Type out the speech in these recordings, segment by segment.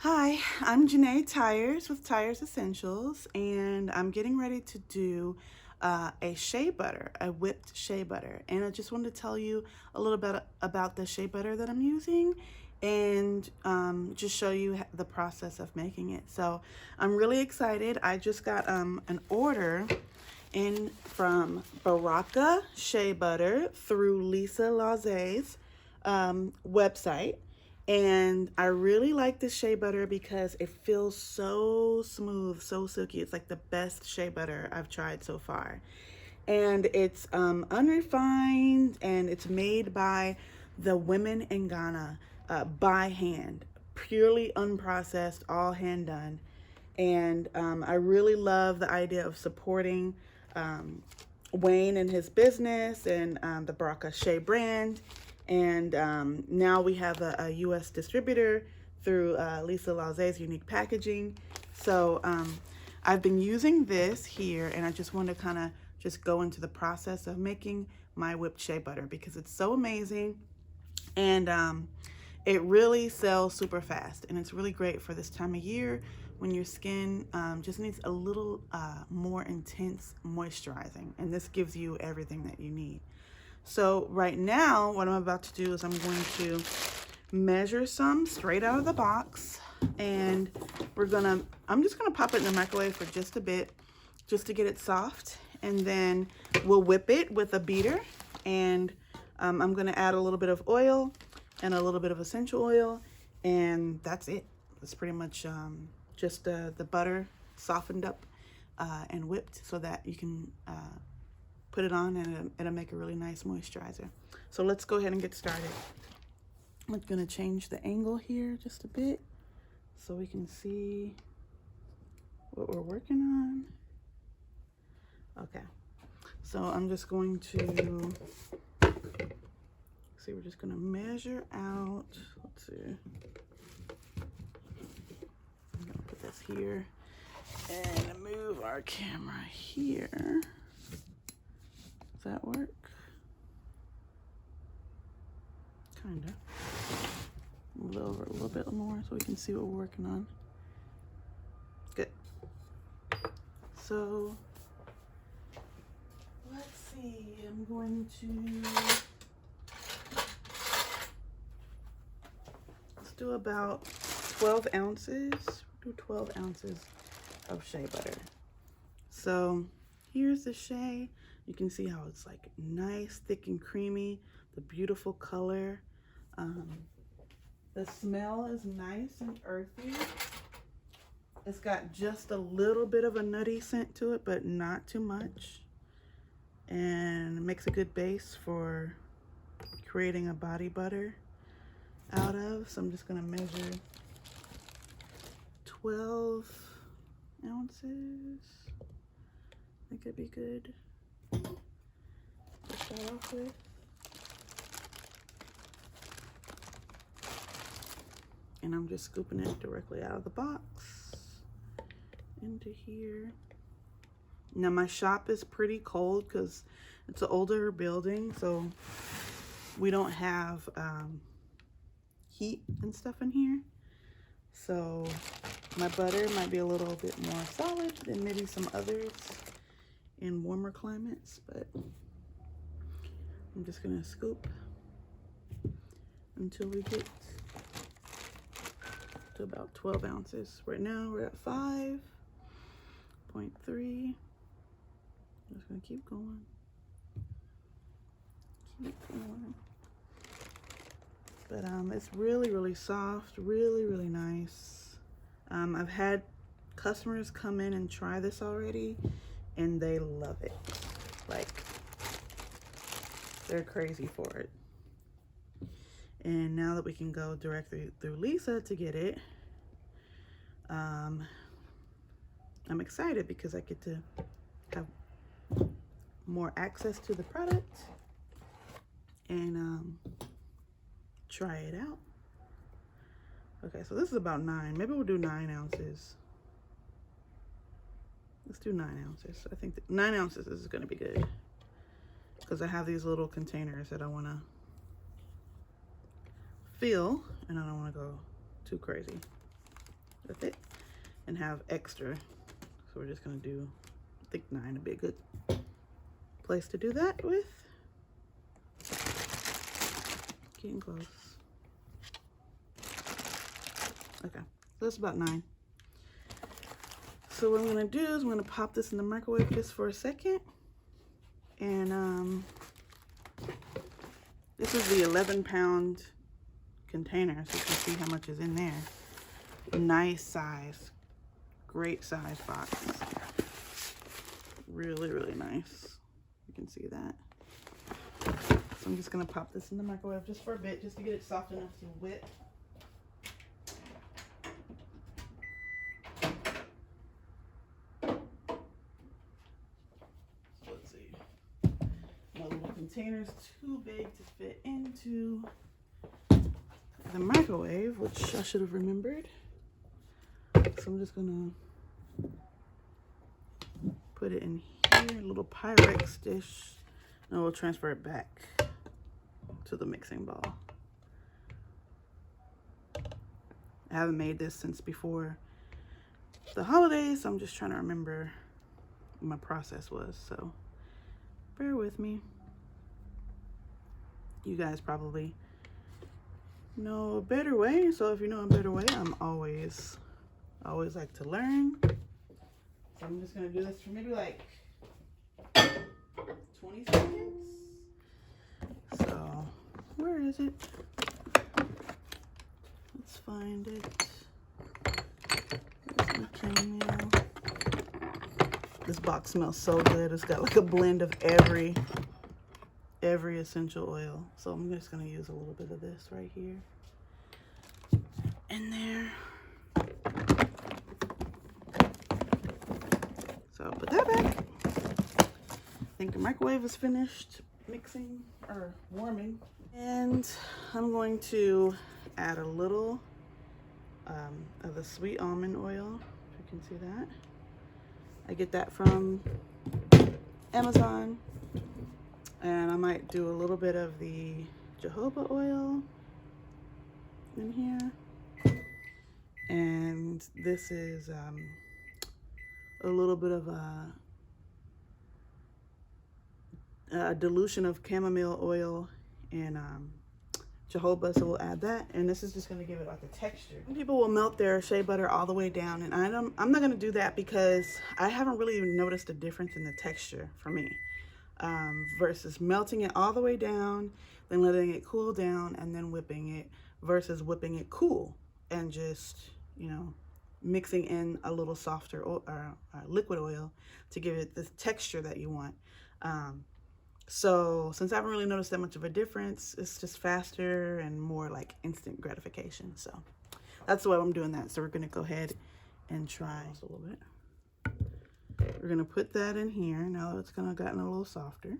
Hi, I'm Janae Tyars with Tyars Essentials, and I'm getting ready to do a shea butter, a whipped shea butter. And I just wanted to tell you a little bit about the shea butter that I'm using and just show you the process of making it. So I'm really excited. I just got an order in from Baraka Shea Butter through Lisa Laze's website. And I really like this shea butter because it feels so smooth, so silky. It's like the best shea butter I've tried so far. And it's unrefined, and it's made by the women in Ghana by hand, purely unprocessed, all hand done. And I really love the idea of supporting Wayne and his business and the Baraka Shea brand. And now we have a U.S. distributor through Lisa Laze's Unique Packaging. So I've been using this here, and I just want to kind of just go into the process of making my whipped shea butter because it's so amazing. And it really sells super fast, and it's really great for this time of year when your skin just needs a little more intense moisturizing, and this gives you everything that you need. So right now, what I'm about to do is I'm going to measure some straight out of the box, and I'm just gonna pop it in the microwave for just a bit, just to get it soft, and then we'll whip it with a beater. And I'm gonna add a little bit of oil and a little bit of essential oil, and that's it. It's pretty much just the butter softened up and whipped so that you can put it on, and it'll make a really nice moisturizer. So let's go ahead and get started. I'm gonna change the angle here just a bit so we can see what we're working on. Okay, so I'm just going to see, we're just gonna measure out, let's see, I'm gonna put this here and move our camera here. Does that work? Kinda. Move it over a little bit more so we can see what we're working on. Good. So let's see, I'm going to, let's do about 12 ounces. Do 12 ounces of shea butter. So here's the shea. You can see how it's like nice, thick and creamy, the beautiful color. The smell is nice and earthy. It's got just a little bit of a nutty scent to it, but not too much. And it makes a good base for creating a body butter out of. So I'm just gonna measure 12 ounces. I think it'd be good to start off with. And I'm just scooping it directly out of the box into here. Now my shop is pretty cold because it's an older building, so we don't have heat and stuff in here. So my butter might be a little bit more solid than maybe some others in warmer climates, but I'm just gonna scoop until we get to about 12 ounces. Right now we're at 5.3. I'm just gonna keep going. Keep going. But it's really, really soft, really, really nice. I've had customers come in and try this already, and they love it. Like, they're crazy for it. And now that we can go directly through Lisa to get it, I'm excited because I get to have more access to the product and try it out. Okay, so this is about 9. Maybe we'll do 9 ounces. Let's do 9 ounces. I think 9 ounces is gonna be good because I have these little containers that I wanna fill, and I don't wanna go too crazy. with it and have extra. So we're just gonna do, I think 9 would be a good place to do that with. Getting close. Okay, so that's about 9. So what I'm gonna do is I'm gonna pop this in the microwave just for a second. And this is the 11-pound container, so you can see how much is in there. Nice size, great size box. Really, really nice. You can see that. So I'm just gonna pop this in the microwave just for a bit, just to get it soft enough to whip. So let's see. My little container's too big to fit into the microwave, which I should have remembered. So I'm just gonna put it in here, a little Pyrex dish, and we'll transfer it back to the mixing bowl. I haven't made this since before the holidays, so I'm just trying to remember what my process was, so bear with me. You guys probably know a better way, so if you know a better way, I'm always like to learn. So I'm just gonna do this for maybe like 20 seconds. So where is it? Let's find it. There's my chamomile. This box smells so good. It's got like a blend of every essential oil. So I'm just gonna use a little bit of this right here in there. So put that back. I think the microwave is finished mixing or warming. And I'm going to add a little of the sweet almond oil, if you can see that. I get that from Amazon. And I might do a little bit of the jojoba oil in here. And this is a little bit of a dilution of chamomile oil and jojoba, so we'll add that. And this is just going to give it like a texture. Some people will melt their shea butter all the way down, and I'm not going to do that because I haven't really even noticed a difference in the texture for me. Versus melting it all the way down, then letting it cool down, and then whipping it, versus whipping it cool and just, you know, mixing in a little softer liquid oil to give it the texture that you want. So since I haven't really noticed that much of a difference, it's just faster and more like instant gratification. So that's why I'm doing that. So we're gonna go ahead and try a little bit. We're gonna put that in here now that it's kind of gotten a little softer.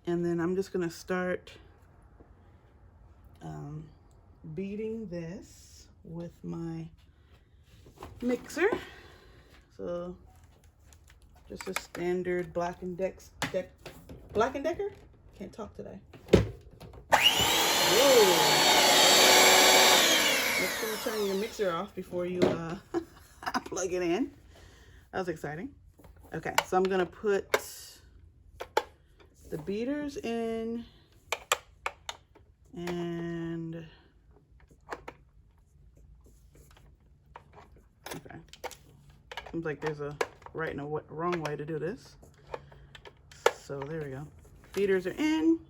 And then I'm just gonna start beating this with my mixer. So just a standard Black & Decker? Can't talk today. Whoa. Make sure you turn your mixer off before you plug it in. That was exciting. Okay, so I'm gonna put the beaters in, and okay, seems like there's a right and a wrong way to do this. So there we go. Beaters are in,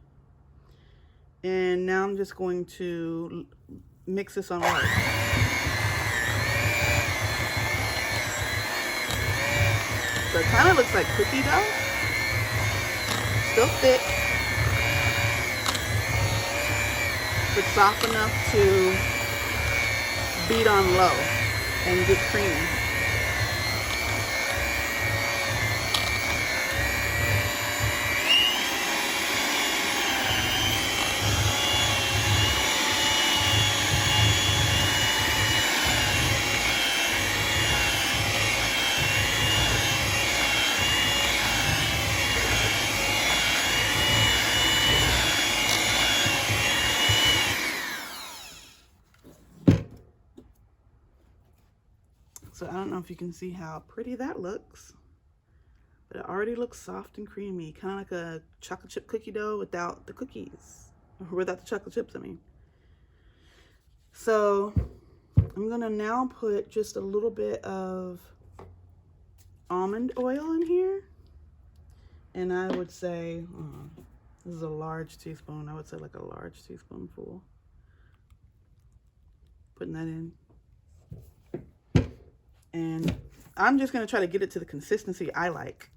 and now I'm just going to mix this on low. So it kind of looks like cookie dough. Still thick, but soft enough to beat on low and get creamy. So I don't know if you can see how pretty that looks, but it already looks soft and creamy, kind of like a chocolate chip cookie dough without the cookies, or without the chocolate chips, I mean. So I'm gonna now put just a little bit of almond oil in here, and I would say, this is a large teaspoon, I would say like a large teaspoonful. Putting that in. And I'm just gonna try to get it to the consistency I like.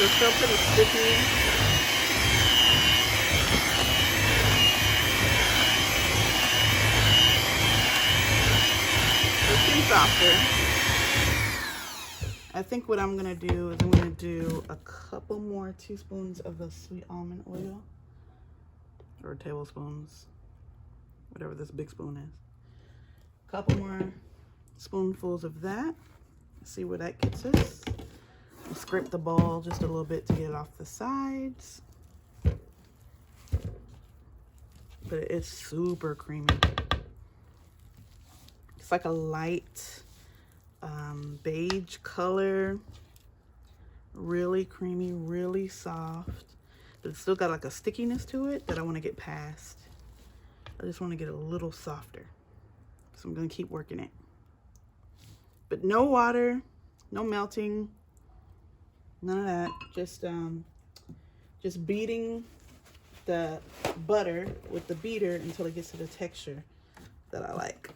It's still pretty sticky. It's getting softer. I think what I'm gonna do is I'm gonna do a couple more teaspoons of the sweet almond oil, or tablespoons, whatever this big spoon is. A couple more spoonfuls of that. See where that gets us. Scrape the bowl just a little bit to get it off the sides. But it's super creamy. It's like a light beige color. Really creamy, really soft. But it's still got like a stickiness to it that I want to get past. I just want to get a little softer. So I'm going to keep working it. But no water, no melting. None of that. Just beating the butter with the beater until it gets to the texture that I like.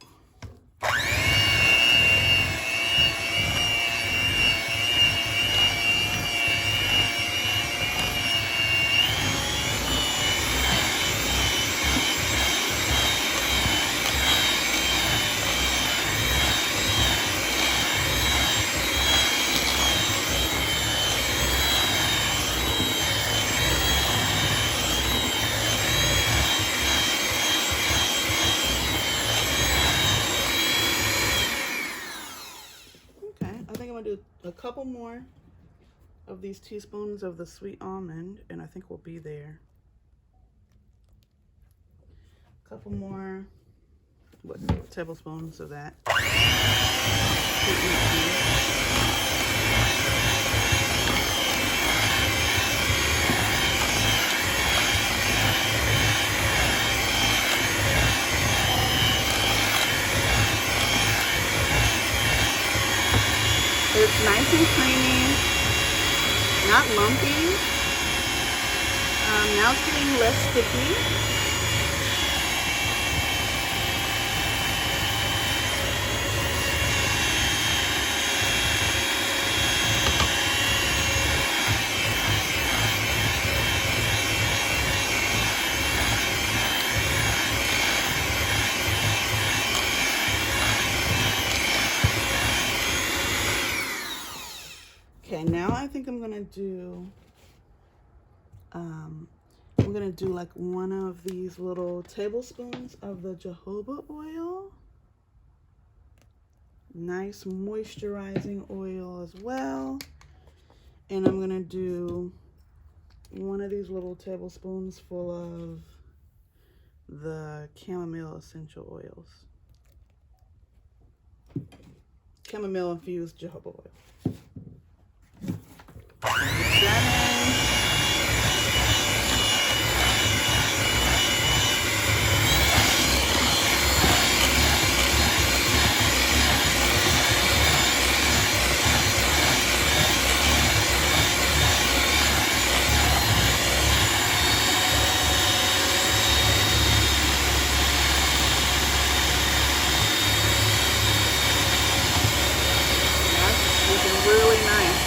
A couple more of these teaspoons of the sweet almond, and I think we'll be there. A couple more, tablespoons of that. It's nice and creamy, not lumpy. Now it's getting less sticky. Okay, now I think I'm gonna do like one of these little tablespoons of the jojoba oil. Nice moisturizing oil as well. And I'm gonna do one of these little tablespoons full of the chamomile essential oils. Chamomile infused jojoba oil. Really nice.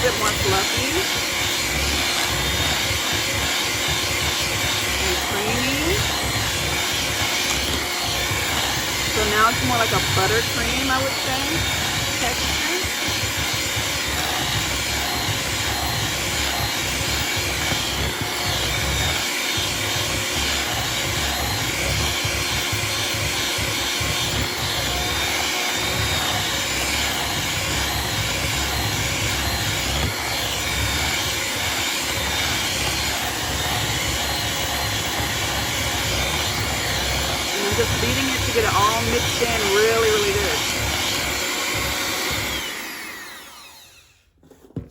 little bit more fluffy and creamy. So now it's more like a buttercream, I would say, texture. Just beating it to get it all mixed in really good.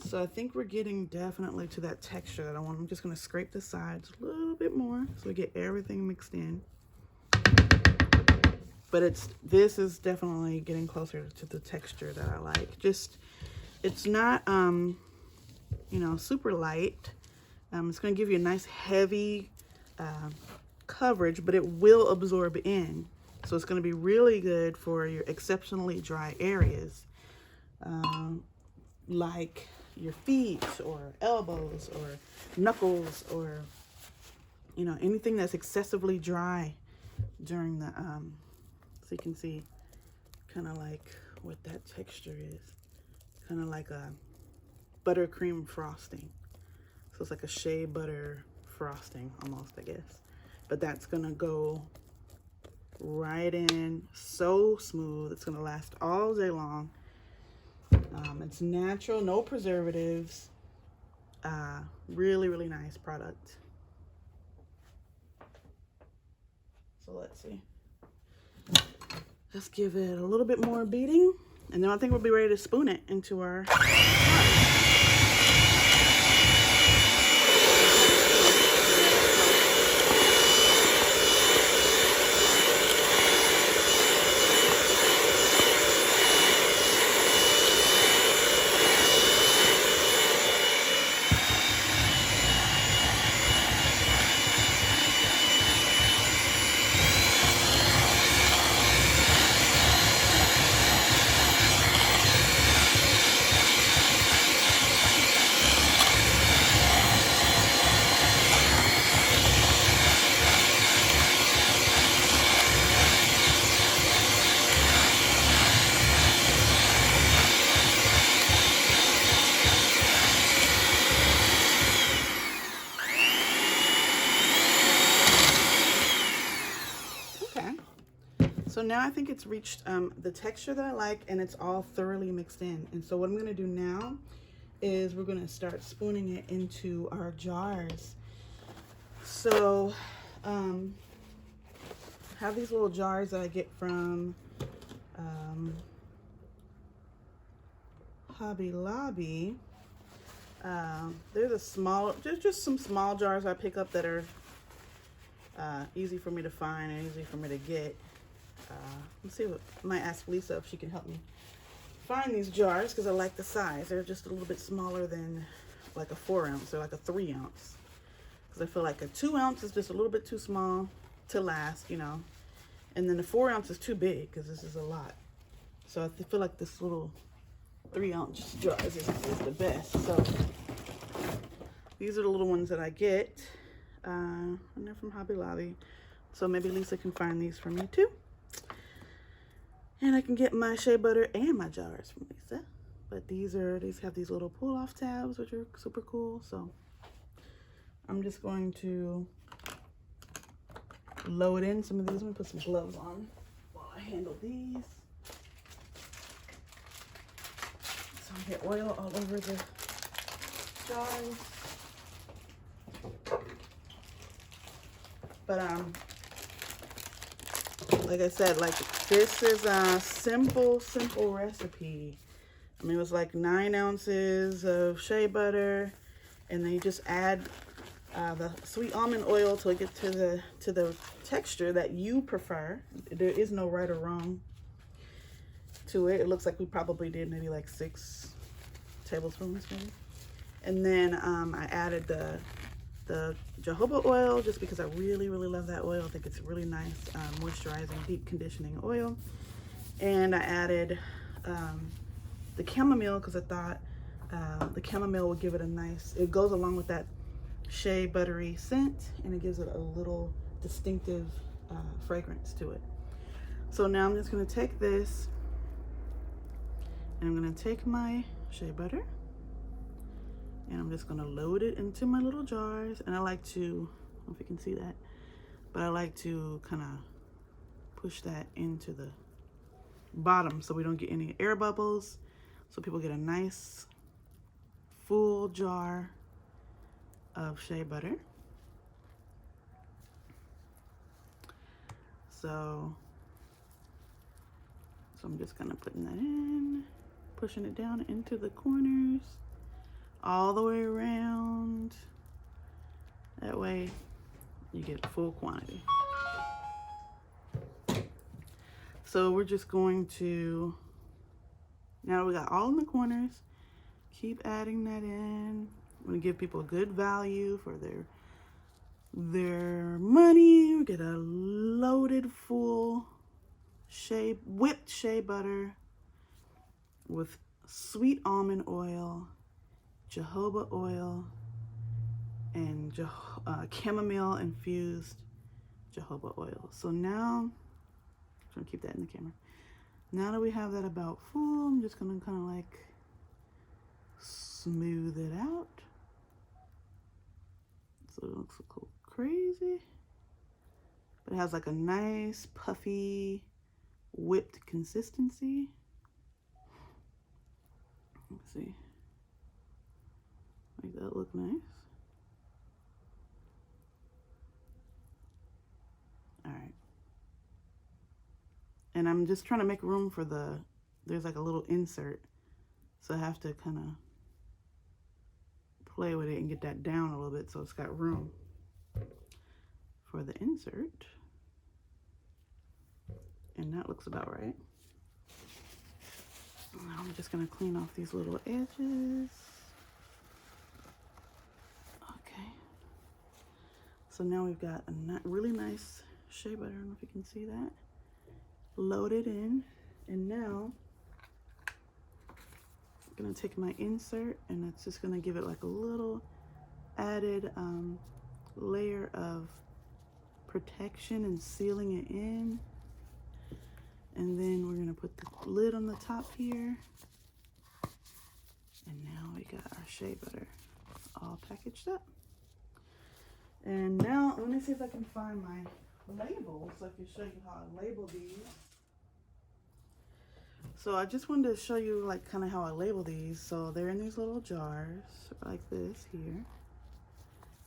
So I think we're getting definitely to that texture that I want. I'm just going to scrape the sides a little bit more so we get everything mixed in. But this is definitely getting closer to the texture that I like. Just, it's not, you know, super light. It's going to give you a nice heavy coverage, but it will absorb in. So it's going to be really good for your exceptionally dry areas, like your feet or elbows or knuckles, or, you know, anything that's excessively dry during the, so you can see kind of like what that texture is. Kind of like a buttercream frosting. So it's like a shea butter frosting almost, I guess. But that's gonna go right in, so smooth. It's gonna last all day long. It's natural, no preservatives. Really nice product. So let's see. Let's give it a little bit more beating, and then I think we'll be ready to spoon it into our So now I think it's reached the texture that I like, and it's all thoroughly mixed in. And so what I'm gonna do now is we're gonna start spooning it into our jars. So I have these little jars that I get from Hobby Lobby. There's just some small jars I pick up that are easy for me to find and easy for me to get. Let's see, I might ask Lisa if she can help me find these jars, because I like the size. They're just a little bit smaller than like a 4 ounce or like a 3 ounce, because I feel like a 2 ounce is just a little bit too small to last, you know, and then the 4 ounce is too big because this is a lot. So I feel like this little 3 ounce jars is the best. So these are the little ones that I get, and they're from Hobby Lobby. So maybe Lisa can find these for me too. And I can get my shea butter and my jars from Lisa. But these have these little pull-off tabs, which are super cool. So I'm just going to load in some of these. I'm gonna put some gloves on while I handle these. So I get oil all over the jars. But like I said, like, this is a simple recipe. I mean, it was like 9 ounces of shea butter, and then you just add the sweet almond oil till it gets to the texture that you prefer. There is no right or wrong to it. It looks like we probably did maybe like 6 tablespoons maybe. And then I added the jojoba oil, just because I really love that oil. I think it's a really nice moisturizing, deep conditioning oil. And I added the chamomile because I thought The chamomile will give it a nice, it goes along with that shea buttery scent, and it gives it a little distinctive fragrance to it. So now I'm just going to take this, and I'm going to take my shea butter, and I'm just going to load it into my little jars. And I like to, I don't know if you can see that, but I like to kind of push that into the bottom so we don't get any air bubbles, so people get a nice full jar of shea butter. So I'm just kind of putting that in, pushing it down into the corners, all the way around. That way you get full quantity. So we're just going to, now we got all in the corners, keep adding that in. I'm gonna give people a good value for their money. We get a loaded full whipped shea butter with sweet almond oil, jojoba oil, and chamomile infused jojoba oil. So now, I'm gonna keep that in the camera. Now that we have that about full, I'm just gonna kind of like smooth it out so it looks a little crazy, but it has like a nice puffy whipped consistency. Let's see, make that look nice. All right, and I'm just trying to make room for there's like a little insert, so I have to kind of play with it and get that down a little bit so it's got room for the insert. And that looks about right. Now I'm just going to clean off these little edges. Okay. So now we've got a really nice shea butter. I don't know if you can see that. Loaded in. And now I'm going to take my insert, and it's just going to give it like a little added layer of protection and sealing it in. And then we're gonna put the lid on the top here. And now we got our shea butter all packaged up. And now, let me see if I can find my label so I can show you how I label these. So I just wanted to show you like kind of how I label these. So they're in these little jars like this here.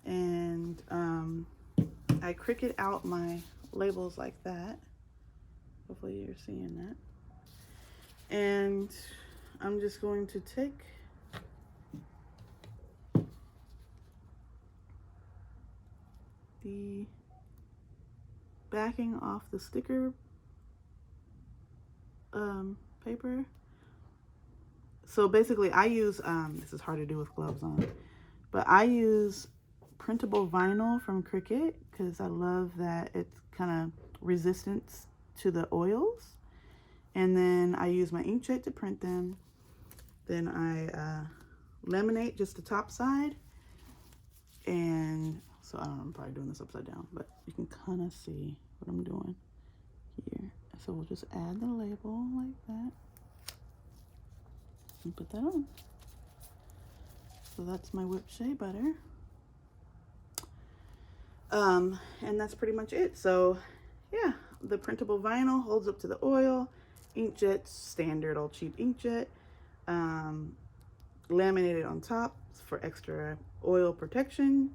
And I Cricut out my labels like that. Hopefully you're seeing that. And I'm just going to take the backing off the sticker paper. So basically I use, this is hard to do with gloves on, but I use printable vinyl from Cricut because I love that it's kind of resistant to the oils. And then I use my inkjet to print them. Then I laminate just the top side. And so I don't know, I'm probably doing this upside down, but you can kind of see what I'm doing here. So we'll just add the label like that and put that on. So that's my whipped shea butter. And that's pretty much it. So yeah, the printable vinyl holds up to the oil, inkjet, standard old cheap inkjet, laminated on top for extra oil protection.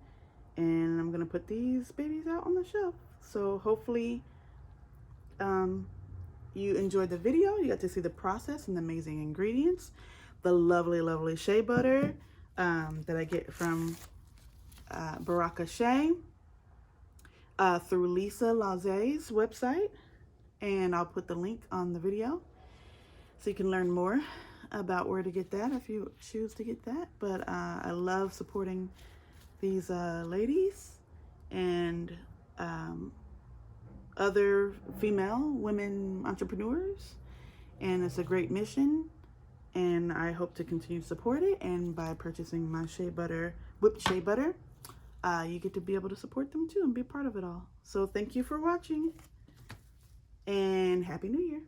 And I'm gonna put these babies out on the shelf. So hopefully you enjoyed the video. You got to see the process and the amazing ingredients. The lovely, lovely shea butter that I get from Baraka Shea through Lisa Laze's website. And I'll put the link on the video so you can learn more about where to get that if you choose to get that. But I love supporting these ladies and other female women entrepreneurs, and it's a great mission. and I hope to continue to support it. And by purchasing my shea butter, whipped shea butter, you get to be able to support them too and be part of it all. So thank you for watching, and Happy New Year.